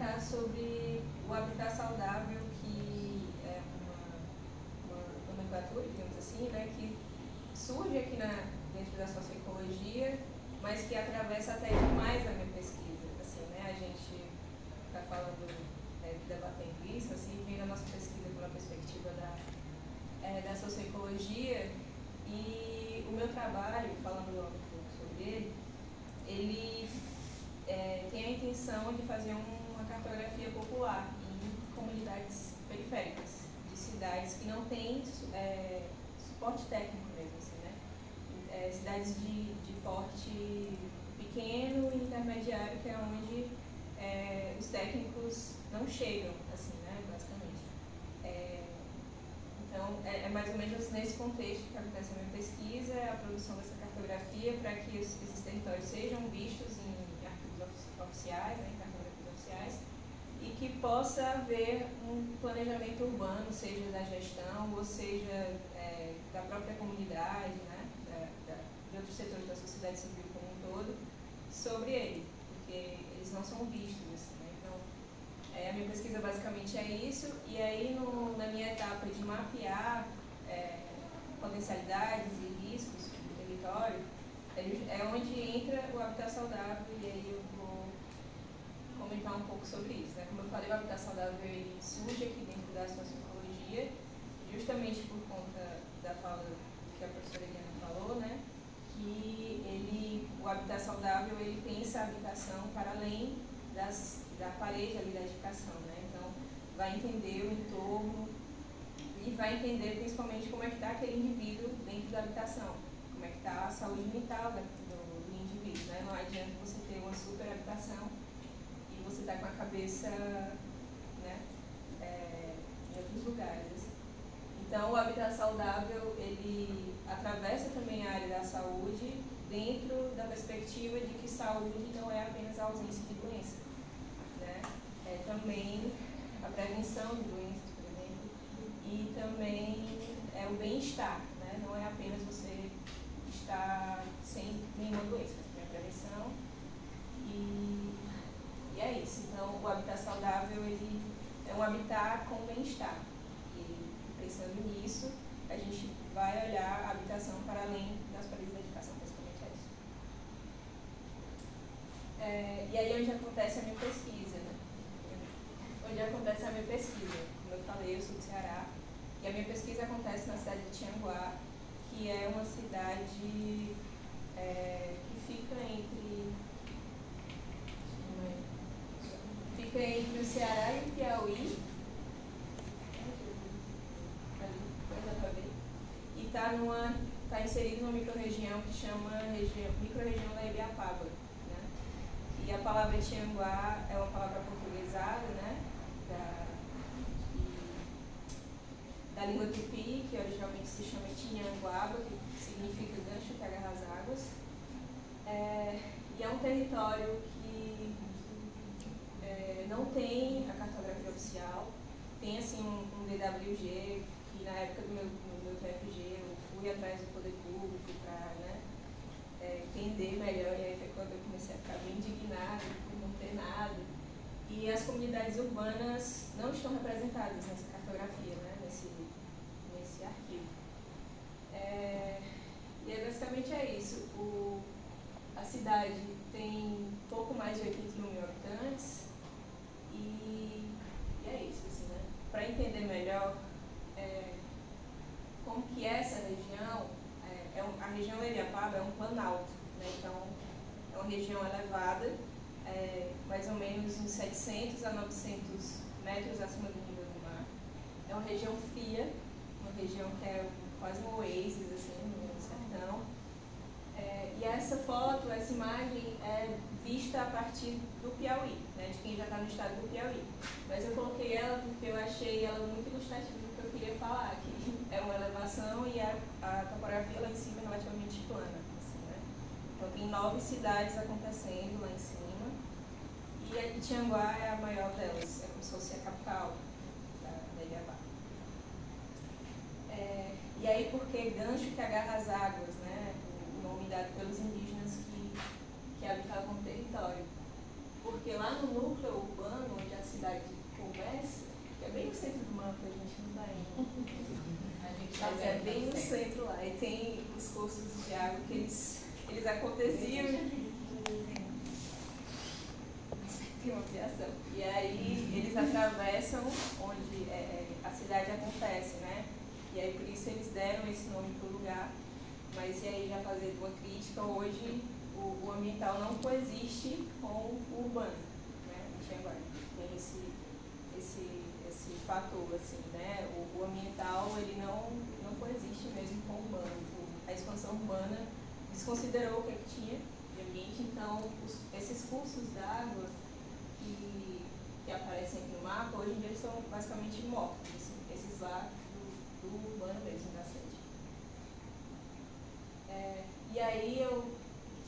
comentar sobre o habitat saudável, que é uma nomenclatura, digamos assim, né, que surge aqui dentro da socioecologia, mas que atravessa até demais a minha pesquisa. Assim, né, a gente está falando, debatendo isso, assim, vendo a nossa pesquisa pela perspectiva da socioecologia, e o meu trabalho, falando um pouco sobre ele tem a intenção de fazer uma cartografia popular em comunidades periféricas de cidades que não têm suporte técnico mesmo, assim, né? Cidades de porte pequeno e intermediário, que é onde os técnicos não chegam, assim, né, basicamente. Então, é mais ou menos nesse contexto que acontece a minha pesquisa, a produção dessa cartografia, para que esses territórios sejam vistos em arquivos oficiais, em cartografias oficiais, e que possa haver um planejamento urbano, seja da gestão, ou seja da própria comunidade, né, de outros setores da sociedade civil como um todo, sobre ele, porque eles não são vistos, assim, né? Então, a minha pesquisa basicamente é isso, e aí na minha etapa de mapear potencialidades e riscos do território, é onde entra o habitat saudável, e aí eu vou comentar um pouco sobre isso, né? Como eu falei, o habitat saudável ele surge aqui dentro da socioecologia, justamente por conta da fala que a professora Eliana falou, né? Que o habitat saudável ele pensa a habitação para além da parede ali da edificação, né? Então, vai entender o entorno e vai entender principalmente como é que está aquele indivíduo dentro da habitação, como é que está a saúde mental do indivíduo, né? Não adianta você ter uma super habitação e você está com a cabeça, né, em outros lugares, assim. Então, o habitat saudável, ele atravessa também a área da saúde dentro da perspectiva de que saúde não é apenas a ausência de doença, né? É também a prevenção de doenças, por exemplo, e também o bem-estar, né? Não é apenas você estar sem nenhuma doença, mas também a prevenção, e é isso. Então, o habitat saudável, ele é um habitat com bem-estar, e pensando nisso, a gente vai olhar a habitação para além das paredes da edificação, basicamente é isso. E aí é onde acontece a minha pesquisa, né? Onde acontece a minha pesquisa. Como eu falei, eu sou do Ceará, e a minha pesquisa acontece na cidade de Tianguá, que é uma cidade que fica entre o Ceará e o Piauí, e está inserido numa microrregião que chama microrregião da Ibiapaba, né? E a palavra Tianguá é uma palavra portuguesada, né? Da língua tupi, que originalmente se chama Tinhanguaba, que significa gancho que agarra as águas. E é um território que não tem a cartografia oficial, tem assim um DWG, que na época do meu TFG eu fui atrás do poder público para, né, entender melhor, e aí foi quando eu comecei a ficar bem indignada por não ter nada. E as comunidades urbanas não estão representadas nessa cartografia, né, nesse arquivo. E basicamente é isso. A cidade tem pouco mais de 81 mil habitantes, e é isso, assim, né? Para entender melhor como que é essa região, a região da Ibiapaba é um planalto, né? Então, é uma região elevada, mais ou menos uns 700 a 900 metros acima do nível do mar. É uma região fria, uma região que é quase um oásis, assim, no sertão. E essa foto, essa imagem é vista a partir do Piauí, né, de quem já está no estado do Piauí. Mas eu coloquei ela porque eu achei ela muito ilustrativa do que eu queria falar, que é uma elevação e a topografia lá em cima é relativamente plana, assim, né? Então tem 9 cidades acontecendo lá em cima, e a de Tianguá é a maior delas, é como se fosse a capital da Ibiapaba. E aí, por que gancho que agarra as águas, né? O nome dado pelos indígenas que habitavam o território. Porque lá no núcleo urbano, onde as cidade começa, que é bem no centro do mapa, a gente não está indo. A gente Mas é bem no centro lá. E tem os cursos de água que eles aconteciam. Tem uma ampliação. E aí eles atravessam onde a cidade acontece, né? E aí por isso eles deram esse nome para o lugar. Mas e aí, já fazendo uma crítica, hoje o ambiental não coexiste com o urbano, né? Tem esse fator, assim, né? O ambiental, ele não coexiste mesmo com o urbano. A expansão urbana desconsiderou o que tinha de ambiente, então esses cursos d'água que aparecem aqui no mapa, hoje em dia eles são basicamente mortos, assim, esses lá do urbano mesmo, da sede. E aí eu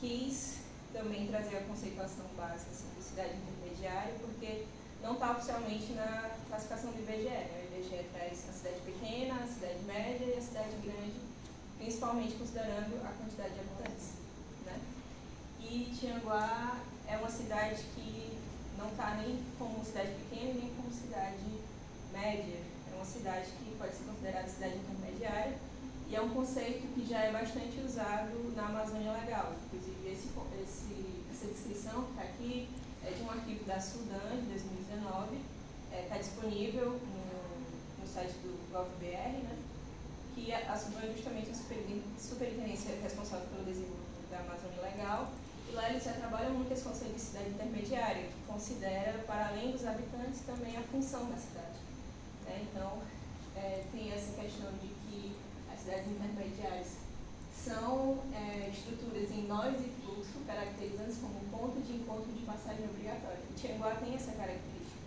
quis também trazer a conceituação básica assim, de cidade intermediária, porque não está oficialmente na classificação do IBGE, né? O IBGE traz a cidade pequena, a cidade média e a cidade grande, principalmente considerando a quantidade de habitantes, né? E Tianguá é uma cidade que não está nem como cidade pequena, nem como cidade média. É uma cidade que pode ser considerada cidade intermediária, e é um conceito que já é bastante usado na Amazônia Legal. Inclusive, essa descrição que está aqui é de um arquivo da Sudan, de 2019, está disponível no site do GovBR, né? Que a Sudan é justamente a superintendência responsável pelo desenvolvimento da Amazônia Legal, e lá eles já trabalham muito esse conceito de cidade intermediária, que considera, para além dos habitantes, também a função da cidade. Então, tem essa questão de que as cidades intermediárias são estruturas em nós e fluxo, caracterizando-se como ponto de encontro de passagem obrigatória. E Tianguá tem essa característica,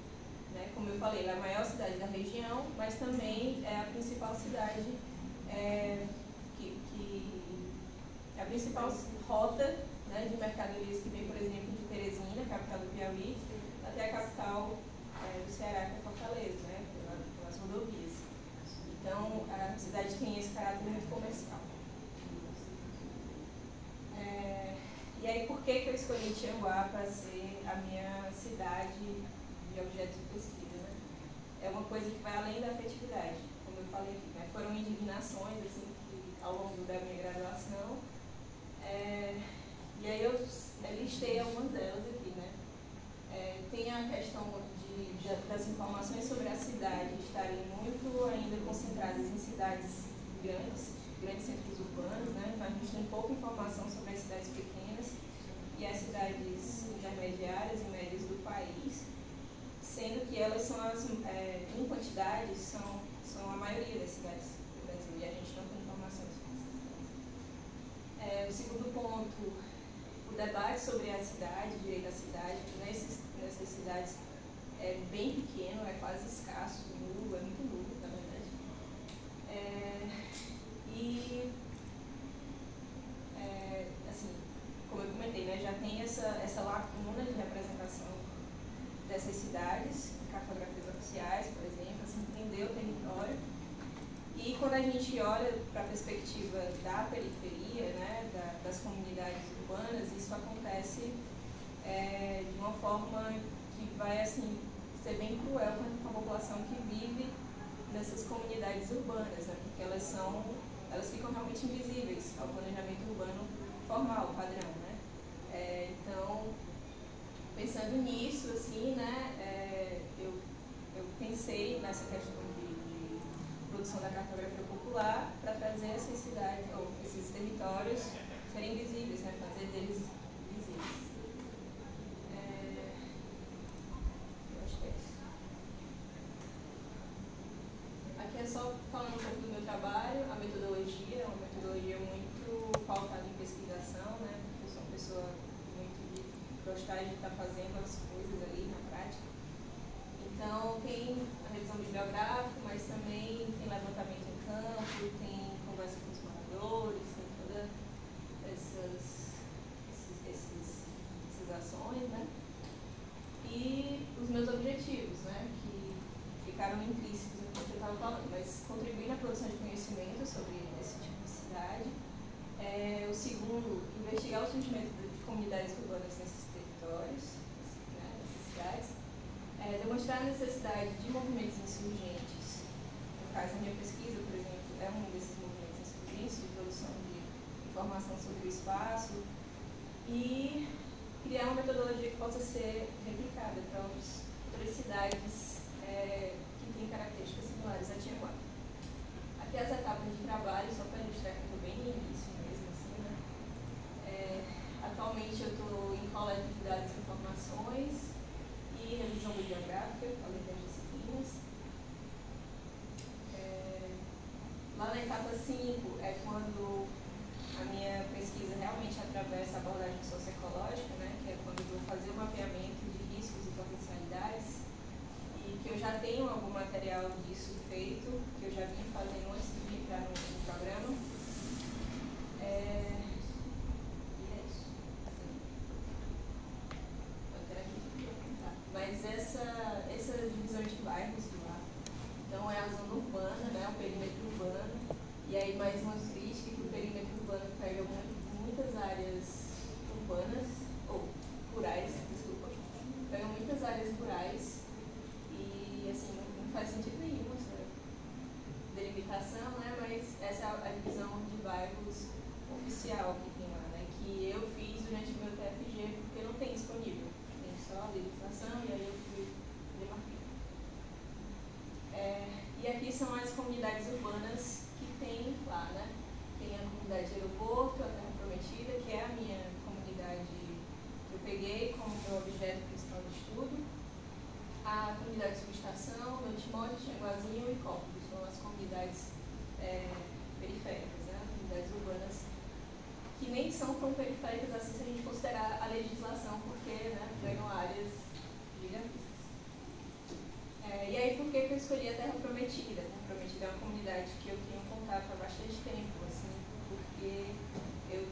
né? Como eu falei, ela é a maior cidade da região, mas também é a principal cidade, a principal rota, né, de mercadorias que vem, por exemplo, de Teresina, capital do Piauí, até a capital do Ceará, que é Fortaleza, né, pelas rodovias. Então, a cidade tem esse caráter muito comercial. E aí, por que eu escolhi Tianguá para ser a minha cidade de objeto de pesquisa, né? É uma coisa que vai além da afetividade, como eu falei aqui, né? Foram indignações, assim, que, ao longo da minha graduação, e aí eu listei algumas delas aqui, né? Tem a questão das informações sobre a cidade estarem muito ainda concentradas em cidades grandes centros urbanos, né? Então a gente tem pouca informação sobre as cidades pequenas e as cidades intermediárias e médias do país, sendo que elas são em quantidade, são a maioria das cidades do Brasil, e a gente não tem informação sobre isso. O segundo ponto, o debate sobre a cidade, o direito à cidade, nessas cidades é bem pequeno, é quase escasso, nulo, é muito nulo, na verdade. Assim, como eu comentei, né, já tem essa lacuna de representação dessas cidades, cartografias oficiais, por exemplo, assim, entender o território. E quando a gente olha para a perspectiva da periferia, né, das comunidades urbanas, isso acontece de uma forma que vai assim, ser bem cruel com a população que vive nessas comunidades urbanas, né, porque elas ficam realmente invisíveis ao planejamento urbano formal, padrão, né? Então, pensando nisso, assim, né, eu pensei nessa questão de produção da cartografia popular para trazer essas cidades, ou esses territórios serem visíveis, né, fazer deles visíveis. Eu acho que é isso. Aqui é só falando um pouco do meu trabalho, a metodologia é uma metodologia muito pautada em pesquisação, né, porque eu sou uma pessoa muito de gostar de estar fazendo as coisas ali na prática. Então, tem a revisão bibliográfica, mas também tem levantamento em campo, tem conversa com os moradores, tem todas essas ações, né? E os meus objetivos, né, que ficaram intrínsecos no que eu estava falando, mas contribuir na produção de conhecimento sobre esse tipo de cidade. O segundo, investigar o surgimento de comunidades urbanas nesses territórios, né, nessas cidades. demonstrar a necessidade de movimentos insurgentes. No caso, a minha pesquisa, por exemplo, é um desses movimentos insurgentes de produção de informação sobre o espaço e criar uma metodologia que possa ser replicada para outras cidades que têm características similares a Tijuana. Aqui as etapas de trabalho, só para ilustrar que eu estou bem no início mesmo, assim, né? Atualmente eu estou em coleta de dados e informações e revisão bibliográfica, além das disciplinas. Lá na etapa 5 é quando a minha pesquisa realmente atravessa a abordagem socioecológica, né, que é quando eu vou fazer o mapeamento de riscos e potencialidades, e que eu já tenho algum material disso feito, que eu já vinha fazendo antes de entrar no programa. E é isso. Mas essa divisão de bairros lá, então é a zona urbana, né, o perímetro urbano, e aí mais uma crítica que o perímetro urbano pega muitas áreas urbanas, ou rurais, desculpa, pega muitas áreas rurais e assim, não faz sentido nenhum essa delimitação, né, mas essa é a divisão de bairros oficial que tem lá, né, que eu fiz durante o meu TFG porque não tem disponível, tem só a legislação e aí eu fui demarquei. E aqui são as comunidades urbanas que tem lá, né? Tem a comunidade de Aeroporto, a Terra Prometida, que é a minha comunidade que eu peguei como meu objeto principal de estudo. A comunidade de Subestação, Notimório, Tianguazinho e Cópolis, são as comunidades periféricas, né? Comunidades urbanas que nem são tão periféricas assim se a gente considerar a legislação, porque, né, pegam áreas gigantescas. E aí, por que eu escolhi a Terra Prometida? A Terra Prometida é uma comunidade que eu tenho contato há bastante tempo, assim, porque eu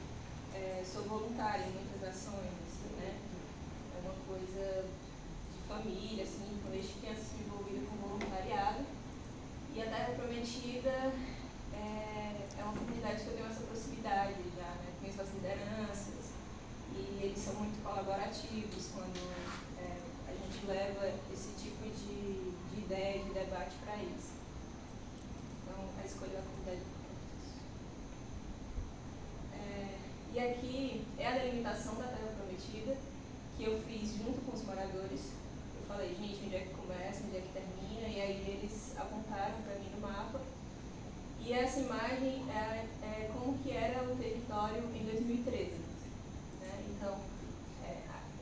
sou voluntária em muitas ações, né? É uma coisa de família, assim, desde criança fui envolvida com voluntariado. E a Terra Prometida é uma comunidade que eu tenho essa proximidade já, né? Conheço as lideranças e eles são muito colaborativos quando a gente leva esse tipo de ideia, de debate para eles. Então, a escolha da comunidade e aqui é a delimitação da Terra Prometida, que eu fiz junto com os moradores. Eu falei, gente, onde é que começa, onde é que termina, e aí eles apontaram para mim no mapa. E essa imagem é como que era o território em 2013. Né? Então,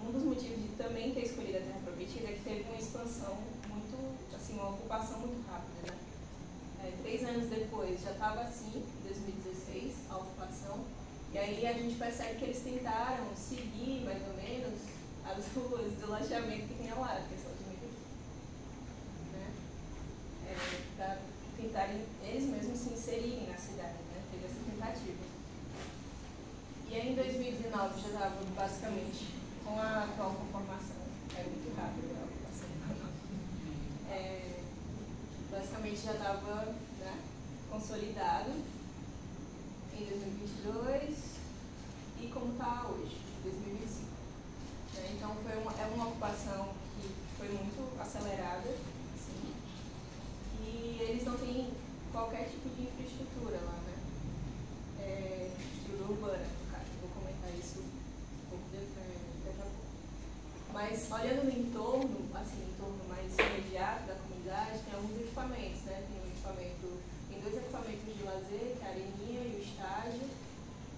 um dos motivos de também ter escolhido a Terra Prometida é que teve uma expansão muito, assim, uma ocupação muito rápida, né? 3 anos depois já estava assim, em 2016, a ocupação, e aí a gente percebe que eles tentaram seguir, mais ou menos, as ruas do loteamento que tem ao lado, que é esse loteamento aqui, né? Para tentarem eles mesmos se inserirem na cidade, né? Teve essa tentativa. E aí em 2019 já estava basicamente com a atual conformação, é muito rápido a ocupação. Basicamente já estava, né, consolidado em 2022 e como está hoje, 2025. Então é uma ocupação que foi muito acelerada, assim, e eles não têm qualquer tipo de infraestrutura lá, né? Infraestrutura urbana, no caso, vou comentar isso um pouco daqui a pouco. Mas olhando no entorno, assim, o entorno mais imediato da comunidade, tem alguns equipamentos, né? Tem 2 equipamentos de lazer, que é a areninha e o estádio.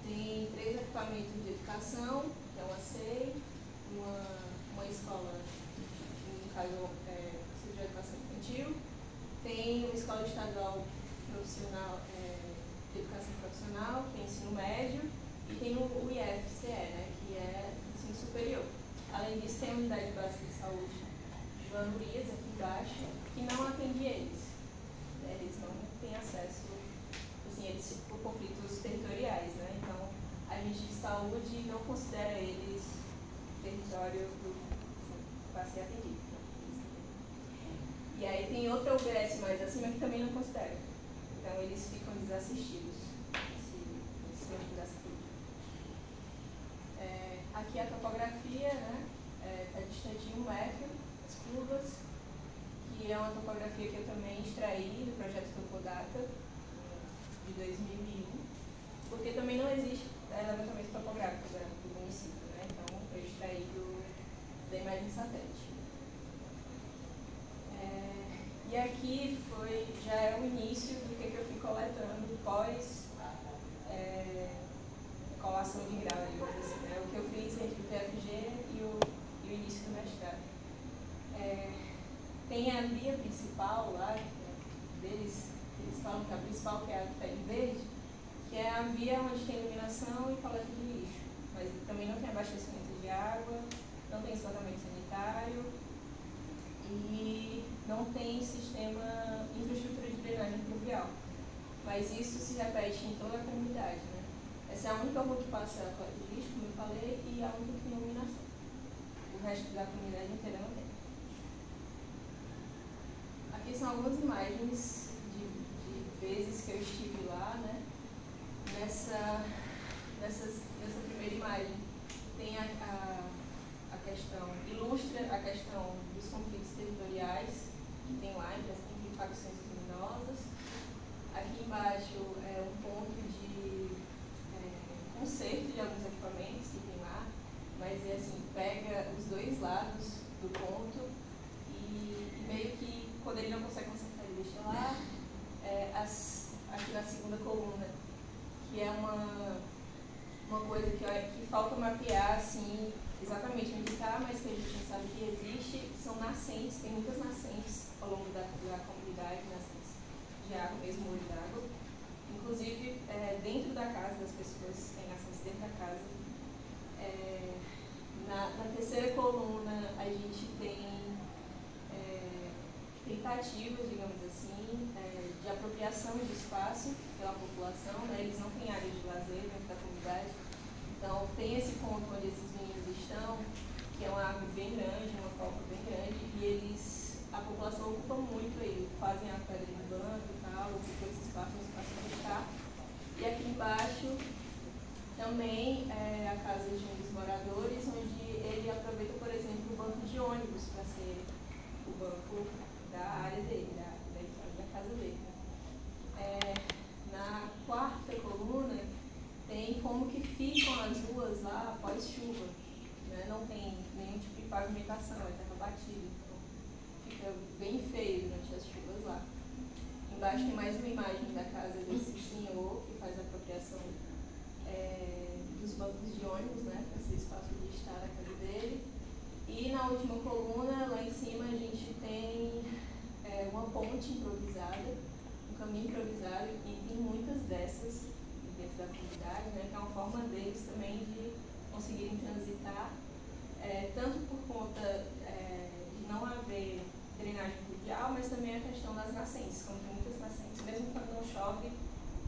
Tem 3 equipamentos de educação, que é uma SEI, uma escola, no caso, Centro de Educação Infantil. Tem uma escola estadual profissional, de educação profissional, que é ensino médio, e tem o IFCE, né? Que é ensino superior. Além disso, tem a unidade básica de saúde de Vanurias, aqui embaixo, que não atende eles. Eles não têm acesso, assim, eles por conflitos territoriais, né? Então, a gente de saúde não considera eles território para ser atendido. E aí tem outra UBS mais acima que também não considera. Então, eles ficam desassistidos se não tivesse tudo. Aqui a topografia, né? É distante de 1 metro, as curvas. é uma topografia que eu também extraí do projeto Topodata, de 2001, porque também não existe levantamento topográfico do município, né? Então, eu extraí da imagem satélite. E aqui já é o início do que eu fui coletando pós colação de grau, assim, né? O que eu fiz entre o PFG e o início do mestrado. Tem a via principal lá, eles falam que a principal, que é a que está em verde, que é a via onde tem iluminação e coleta de lixo, mas também não tem abastecimento de água, não tem esgotamento sanitário e não tem infraestrutura de drenagem pluvial. Mas isso se repete em toda a comunidade, né? Essa é a única rua que passa a coleta de lixo, como eu falei, e a única que tem iluminação. O resto da comunidade inteira não tem. Aqui são algumas imagens de vezes que eu estive lá, né? Nessa primeira imagem tem a questão, ilustra a questão dos conflitos territoriais que tem lá entre facções criminosas. Aqui embaixo é um ponto de conserto de alguns equipamentos que tem lá, mas assim, pega os dois lados do ponto e meio que, quando ele não consegue consertar, ele deixa lá. Aqui na segunda coluna, que é uma coisa que falta mapear, assim, exatamente onde está, mas que a gente não sabe que existe, são nascentes, tem muitas nascentes ao longo da comunidade, nascentes de água, mesmo olho d'água. Inclusive, dentro da casa das pessoas, tem nascentes dentro da casa. Na terceira coluna, a gente tem tentativas, digamos assim, de apropriação de espaço pela população, né? Eles não têm área de lazer dentro da comunidade, então tem esse ponto onde esses meninos estão, que é uma árvore bem grande, uma copa bem grande, e a população ocupa muito aí, fazem a pedra de banco e tal, ocupam esse espaço para estar. E aqui embaixo também é a casa de um dos moradores, onde ele aproveita, por exemplo, o banco de ônibus para ser o banco da área dele, da casa dele. Na quarta coluna tem como que ficam as ruas lá após chuva, né? Não tem nenhum tipo de pavimentação, é terra batida, então fica bem feio durante as chuvas lá. Embaixo tem mais uma imagem da casa desse senhor que faz a apropriação dos bancos de ônibus, né, para ser espaço de estar na casa dele. E na última coluna, lá em cima, a gente tem uma ponte improvisada, um caminho improvisado, e tem muitas dessas dentro da comunidade, né, que é uma forma deles também de conseguirem transitar, tanto por conta de não haver drenagem pluvial, mas também a questão das nascentes, como tem muitas nascentes, mesmo quando não chove,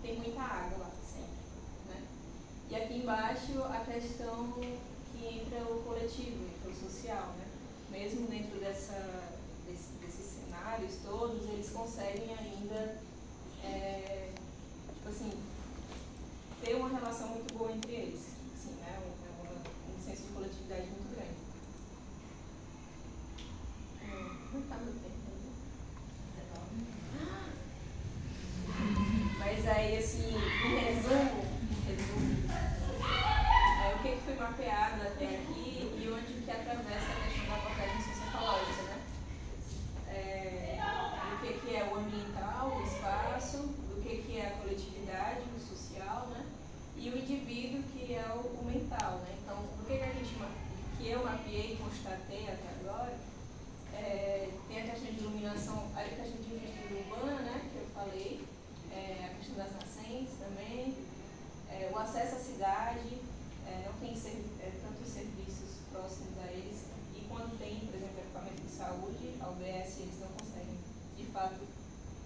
tem muita água lá sempre, né? E aqui embaixo a questão que entra o coletivo, entra o social, né? Mesmo dentro desses cenários todos, eles conseguem ainda, tipo assim, ter uma relação muito boa entre eles, assim, né? Um senso de coletividade muito grande. Não está no tempo. Mas aí, assim, em resumo, o que foi mapeado até aqui e onde que atravessa a questão da abordagem socioecológica, né? Do que é o ambiental, o espaço, do que é a coletividade, o social, né? E o indivíduo, que é o mental, né? Então, o que eu mapeei e constatei até agora, tem a questão de iluminação, a questão de infraestrutura urbana, né, que eu falei, a questão das nascentes também, o acesso à cidade, não tem tantos serviços próximos a eles, e quando tem, por exemplo, equipamento de saúde, a UBS, eles não conseguem, de fato,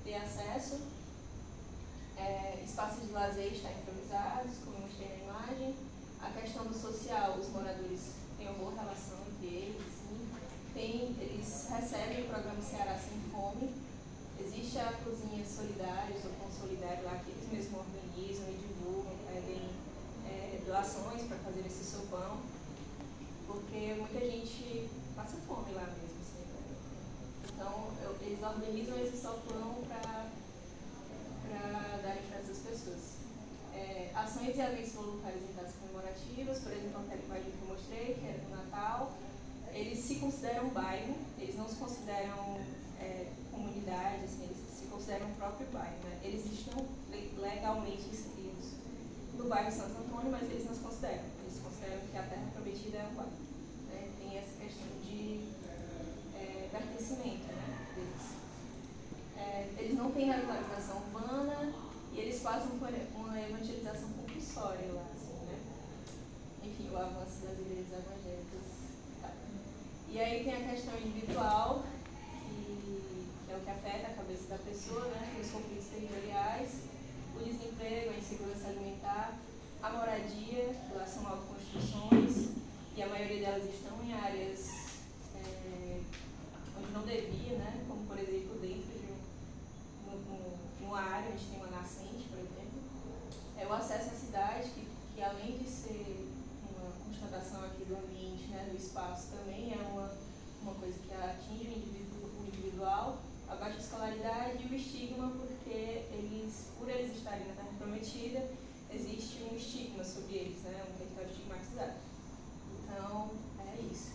ter acesso. Espaços de lazer estão improvisados, como eu mostrei na imagem. A questão do social, os moradores têm uma boa relação entre eles, sim. Eles recebem o programa Ceará Sem Fome. Existe a cozinha solidária, o sopão solidário lá, que eles mesmos organizam e divulgam, pedem doações para fazer esse sopão, porque muita gente passa fome lá mesmo. Assim, né? Então, eles organizam esse sopão para darem para essas pessoas. Ações e eventos voluntários em datas comemorativas, por exemplo, aquela imagem que eu mostrei, que era do Natal, eles se consideram bairro, eles não se consideram comunidade, assim, eles se consideram o próprio bairro, né? Eles estão legalmente inscritos no bairro Santo Antônio, mas eles não se consideram. Eles consideram que a terra prometida é um bairro. Né? Tem essa questão de pertencimento, né, deles. Eles não têm regularização urbana e eles fazem uma evangelização compulsória lá, assim, né? Enfim, o avanço das igrejas evangélicas. Tá. E aí tem a questão individual, que é o que afeta a cabeça da pessoa, né? Os conflitos territoriais, o desemprego, a insegurança alimentar, a moradia, que lá são autoconstruções, e a maioria delas estão em áreas onde não devia, né? Como, por exemplo, dentro de uma área onde tem uma nascente, por exemplo. O acesso à cidade, que além de ser uma constatação aqui do ambiente, né, do espaço, também é uma coisa que atinge o individual, a baixa escolaridade e o estigma, porque por eles estarem na Terra Prometida, existe um estigma sobre eles, né, um território estigmatizado. Então, é isso.